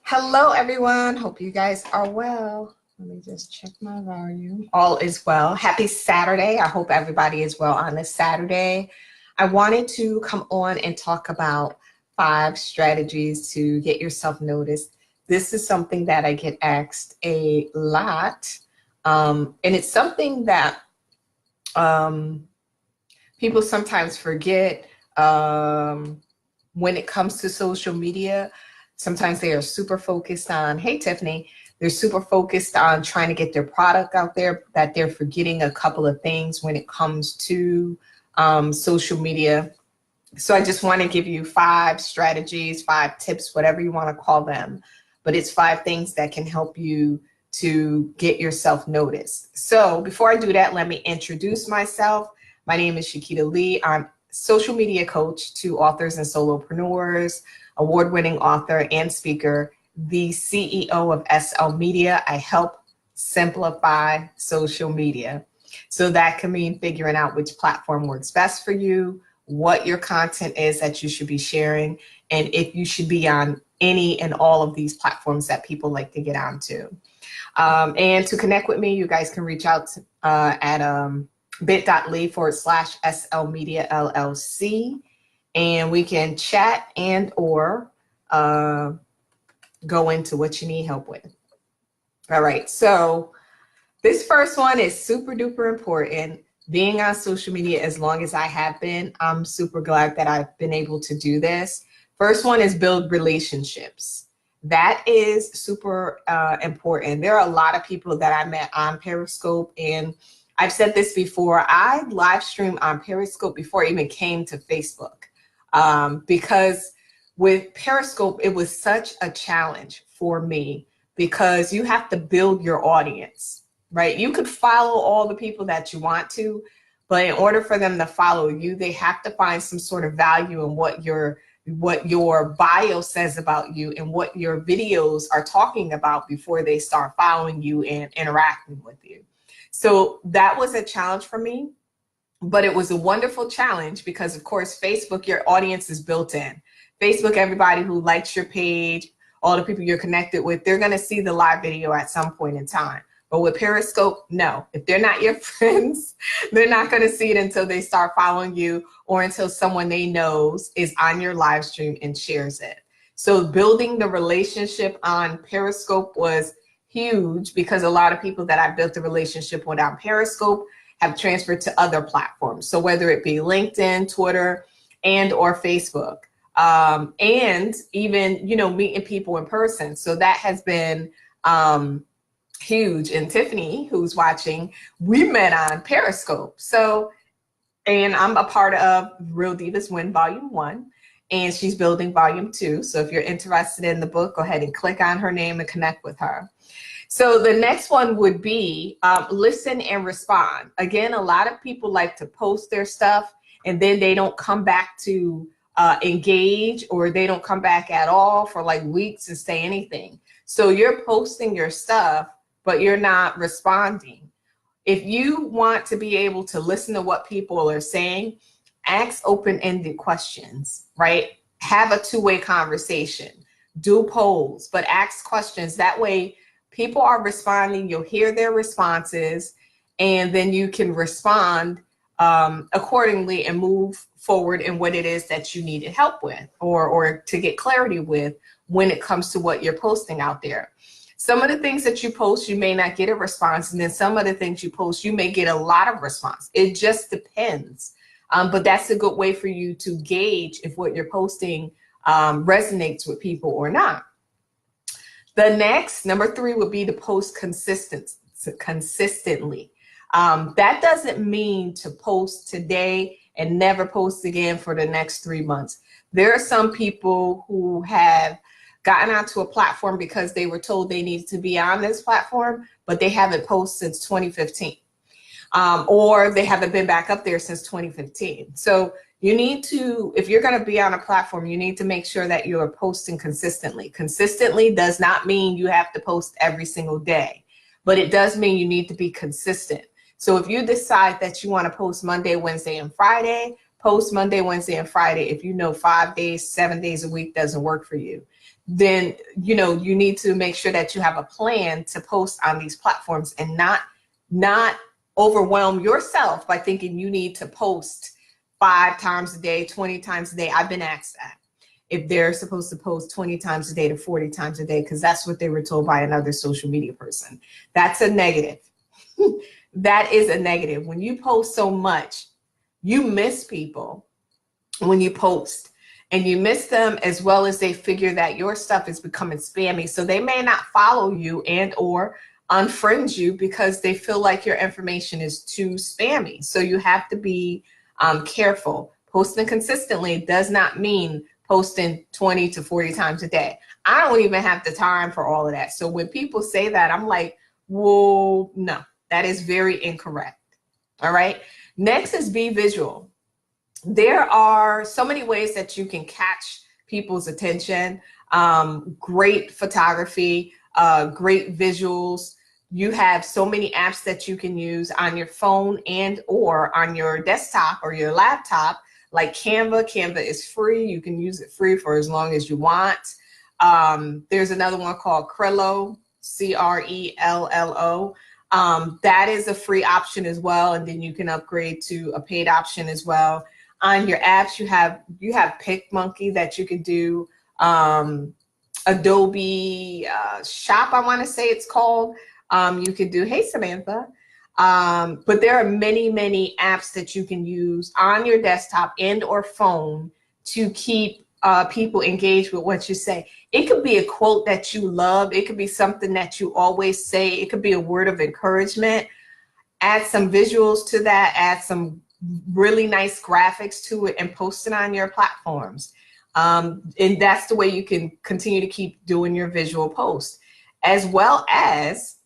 Hello, everyone. Hope you guys are well. Let me just check my volume. All is well. Happy Saturday. I hope everybody is well on this Saturday. I wanted to come on and talk about 5 strategies to get yourself noticed. This is something that I get asked a lot. And it's something that um, people sometimes forget when it comes to social media. Sometimes they are super focused on, hey, Tiffany, they're super focused on trying to get their product out there, that they're forgetting a couple of things when it comes to social media. So I just want to give you 5 strategies, 5 tips, whatever you want to call them. But it's 5 things that can help you to get yourself noticed. So before I do that, let me introduce myself. My name is Shakita Lee. I'm social media coach to authors and solopreneurs, award-winning author and speaker, the CEO of SL Media. I help simplify social media. So that can mean figuring out which platform works best for you, what your content is that you should be sharing, and if you should be on any and all of these platforms that people like to get onto. And to connect with me, you guys can reach out to, at bit.ly/SL Media LLC, and we can chat and or go into what you need help with. All right, so this first one is super duper important. Being on social media as long as I have been, I'm super glad that I've been able to do this. First one is build relationships. That is super important. There are a lot of people that I met on Periscope, and I've said this before, I live stream on Periscope before it even came to Facebook, because with Periscope, it was such a challenge for me because you have to build your audience, right? You could follow all the people that you want to, but in order for them to follow you, they have to find some sort of value in what your bio says about you and what your videos are talking about before they start following you and interacting with you. So that was a challenge for me, but it was a wonderful challenge because, of course, Facebook, your audience is built in. Facebook, everybody who likes your page, all the people you're connected with, they're going to see the live video at some point in time. But with Periscope, no. If they're not your friends, they're not going to see it until they start following you or until someone they know is on your live stream and shares it. So building the relationship on Periscope was huge because a lot of people that I built a relationship with on Periscope have transferred to other platforms. So whether it be LinkedIn, Twitter, and or Facebook, and even, meeting people in person. So that has been huge. And Tiffany, who's watching, we met on Periscope. So, and I'm a part of Real Divas Win Volume 1, and she's building Volume 2. So if you're interested in the book, go ahead and click on her name and connect with her. So the next one would be listen and respond. Again, a lot of people like to post their stuff and then they don't come back to engage, or they don't come back at all for like weeks and say anything. So you're posting your stuff, but you're not responding. If you want to be able to listen to what people are saying, ask open-ended questions, right? Have a two-way conversation, do polls, but ask questions. That way people are responding, you'll hear their responses, and then you can respond accordingly and move forward in what it is that you needed help with or to get clarity with when it comes to what you're posting out there. Some of the things that you post, you may not get a response, and then some of the things you post, you may get a lot of response. It just depends. But that's a good way for you to gauge if what you're posting resonates with people or not. The next, number 3, would be to post consistently. That doesn't mean to post today and never post again for the next 3 months. There are some people who have gotten onto a platform because they were told they needed to be on this platform, but they haven't posted since 2015. Or they haven't been back up there since 2015. So you need to, if you're going to be on a platform, you need to make sure that you are posting consistently. Consistently does not mean you have to post every single day, but it does mean you need to be consistent. So if you decide that you want to post Monday, Wednesday, and Friday, post Monday, Wednesday, and Friday. If you know 5 days, 7 days a week doesn't work for you, then, you know, you need to make sure that you have a plan to post on these platforms and not overwhelm yourself by thinking you need to post 5 times a day, 20 times a day. I've been asked that if they're supposed to post 20 times a day to 40 times a day, because that's what they were told by another social media person. That's a negative. That is a negative. When you post so much, you miss people when you post, and you miss them, as well as they figure that your stuff is becoming spammy. So they may not follow you and or unfriend you because they feel like your information is too spammy. So you have to be careful. Posting consistently does not mean posting 20 to 40 times a day. I don't even have the time for all of that. So when people say that, I'm like, well, no, that is very incorrect. All right. Next is be visual. There are so many ways that you can catch people's attention. Great photography, great visuals. You have so many apps that you can use on your phone and or on your desktop or your laptop, like Canva. Canva is free. You can use it free for as long as you want. There's another one called Crello, Crello. That is a free option as well. And then you can upgrade to a paid option as well. On your apps, you have PicMonkey that you could do, Adobe Shop, I want to say it's called. You could do, hey Samantha. But there are many, many apps that you can use on your desktop and or phone to keep people engaged with what you say. It could be a quote that you love. It could be something that you always say. It could be a word of encouragement. Add some visuals to that, add some really nice graphics to it, and post it on your platforms. And that's the way you can continue to keep doing your visual posts. As well as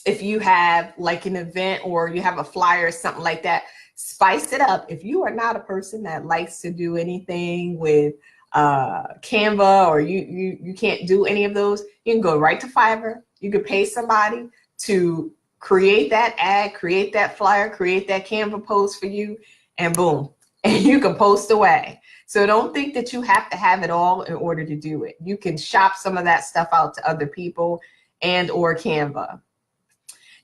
if you have like an event or you have a flyer or something like that, spice it up. If you are not a person that likes to do anything with Canva, or you can't do any of those, you can go right to Fiverr. You could pay somebody to create that ad, create that flyer, create that Canva post for you, and boom, and you can post away. So don't think that you have to have it all in order to do it. You can shop some of that stuff out to other people and or Canva.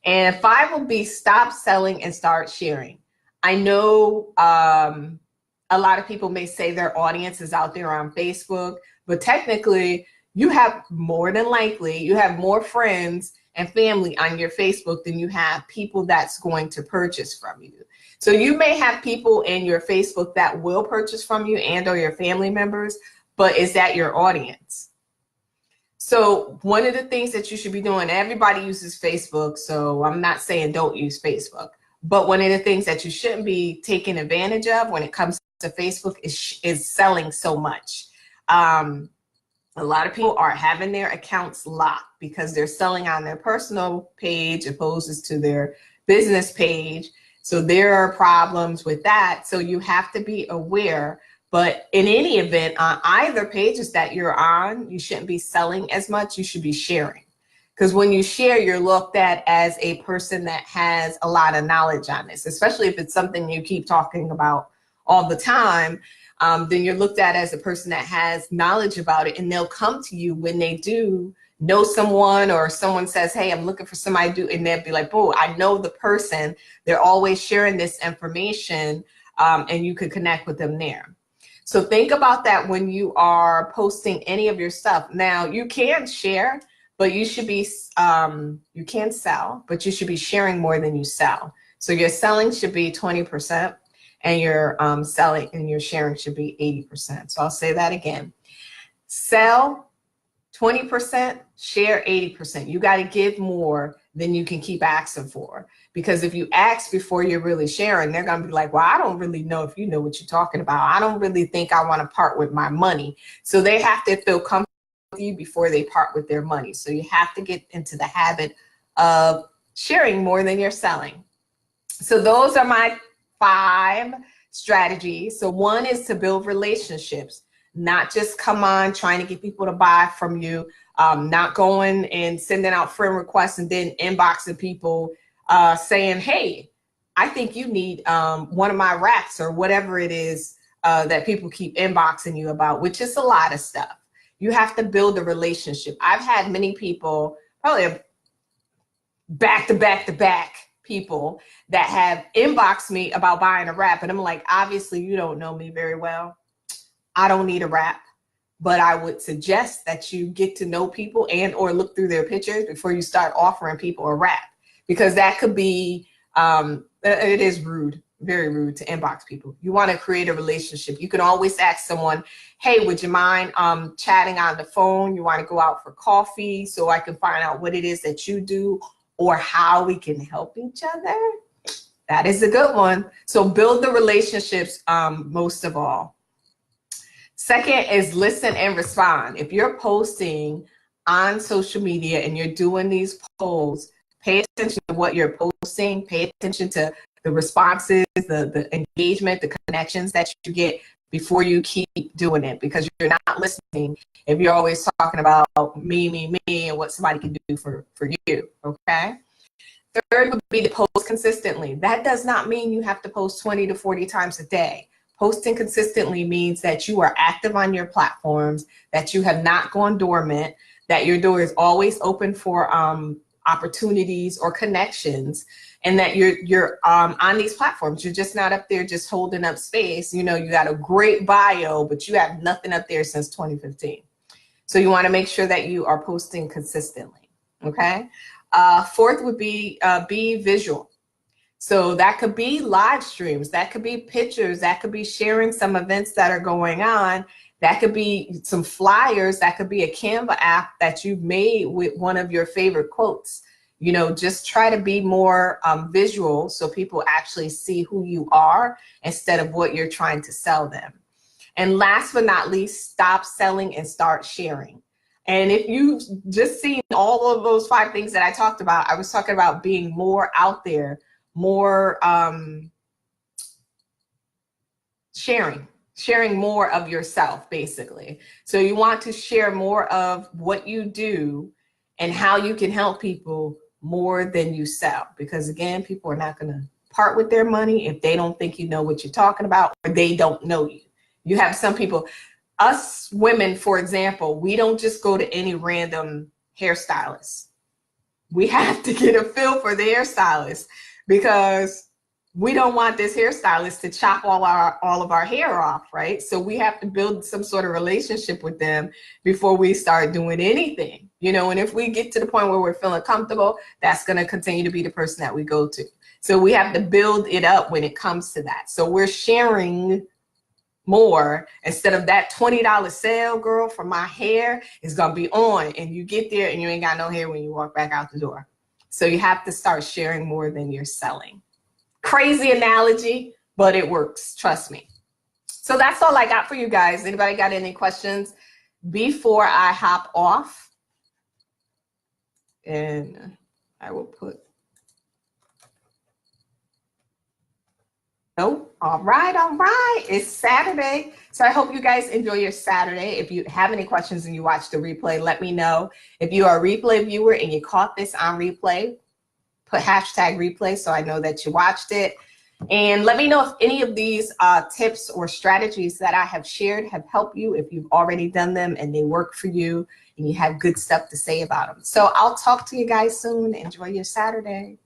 And 5 will be stop selling and start sharing. I know a lot of people may say their audience is out there on Facebook, but technically you have more than likely, you have more friends and family on your Facebook than you have people that's going to purchase from you. So you may have people in your Facebook that will purchase from you and or your family members, but is that your audience? So one of the things that you should be doing, everybody uses Facebook, so I'm not saying don't use Facebook, but one of the things that you shouldn't be taking advantage of when it comes to Facebook is selling so much. A lot of people are having their accounts locked because they're selling on their personal page opposed to their business page. So there are problems with that. So you have to be aware. But in any event, on either pages that you're on, you shouldn't be selling as much. You should be sharing. Because when you share, you're looked at as a person that has a lot of knowledge on this, especially if it's something you keep talking about all the time. Then you're looked at as a person that has knowledge about it, and they'll come to you when they do know someone, or someone says, hey, I'm looking for somebody to do, and they'll be like, oh, I know the person. They're always sharing this information, and you could connect with them there. So think about that when you are posting any of your stuff. Now, you can share, but you should be, you can sell, but you should be sharing more than you sell. So your selling should be 20%. And your selling and your sharing should be 80%. So I'll say that again. Sell 20%, share 80%. You got to give more than you can keep asking for. Because if you ask before you're really sharing, they're going to be like, well, I don't really know if you know what you're talking about. I don't really think I want to part with my money. So they have to feel comfortable with you before they part with their money. So you have to get into the habit of sharing more than you're selling. So those are my 5 strategies. So 1 is to build relationships, not just come on trying to get people to buy from you, not going and sending out friend requests and then inboxing people saying, hey, I think you need one of my wraps or whatever it is that people keep inboxing you about, which is a lot of stuff. You have to build a relationship. I've had many people, probably back to back to back people that have inboxed me about buying a wrap. And I'm like, obviously you don't know me very well. I don't need a wrap, but I would suggest that you get to know people and or look through their pictures before you start offering people a wrap, because that could be, it is rude, very rude to inbox people. You want to create a relationship. You can always ask someone, hey, would you mind chatting on the phone? You want to go out for coffee so I can find out what it is that you do or how we can help each other? That is a good one. So build the relationships most of all. Second is listen and respond. If you're posting on social media and you're doing these polls, pay attention to what you're posting, pay attention to the responses, the engagement, the connections that you get before you keep doing it, because you're not listening if you're always talking about me, and what somebody can do for you, okay? Third would be to post consistently. That does not mean you have to post 20 to 40 times a day. Posting consistently means that you are active on your platforms, that you have not gone dormant, that your door is always open for opportunities or connections, and that you're on these platforms. You're just not up there just holding up space. You know, you got a great bio, but you have nothing up there since 2015. So you want to make sure that you are posting consistently, okay? Fourth would be visual. So that could be live streams, that could be pictures, that could be sharing some events that are going on, that could be some flyers, that could be a Canva app that you've made with one of your favorite quotes. You know, just try to be more visual so people actually see who you are instead of what you're trying to sell them. And last but not least, stop selling and start sharing. And if you've just seen all of those 5 things that I talked about, I was talking about being more out there, more sharing more of yourself, basically. So you want to share more of what you do and how you can help people more than you sell. Because again, people are not going to part with their money if they don't think you know what you're talking about or they don't know you. You have some people, us women, for example, we don't just go to any random hairstylist. We have to get a feel for the hairstylist, because we don't want this hairstylist to chop all of our hair off, right? So we have to build some sort of relationship with them before we start doing anything, you know. And if we get to the point where we're feeling comfortable, that's going to continue to be the person that we go to. So we have to build it up when it comes to that. So we're sharing more instead of that $20 sale, girl, for my hair is going to be on, and you get there and you ain't got no hair when you walk back out the door. So you have to start sharing more than you're selling. Crazy analogy, but it works, trust me. So that's all I got for you guys. Anybody got any questions before I hop off? And I will put, no, all right. It's Saturday. So I hope you guys enjoy your Saturday. If you have any questions and you watch the replay, let me know. If you are a replay viewer and you caught this on replay, put hashtag replay so I know that you watched it. And let me know if any of these tips or strategies that I have shared have helped you, if you've already done them and they work for you and you have good stuff to say about them. So I'll talk to you guys soon. Enjoy your Saturday.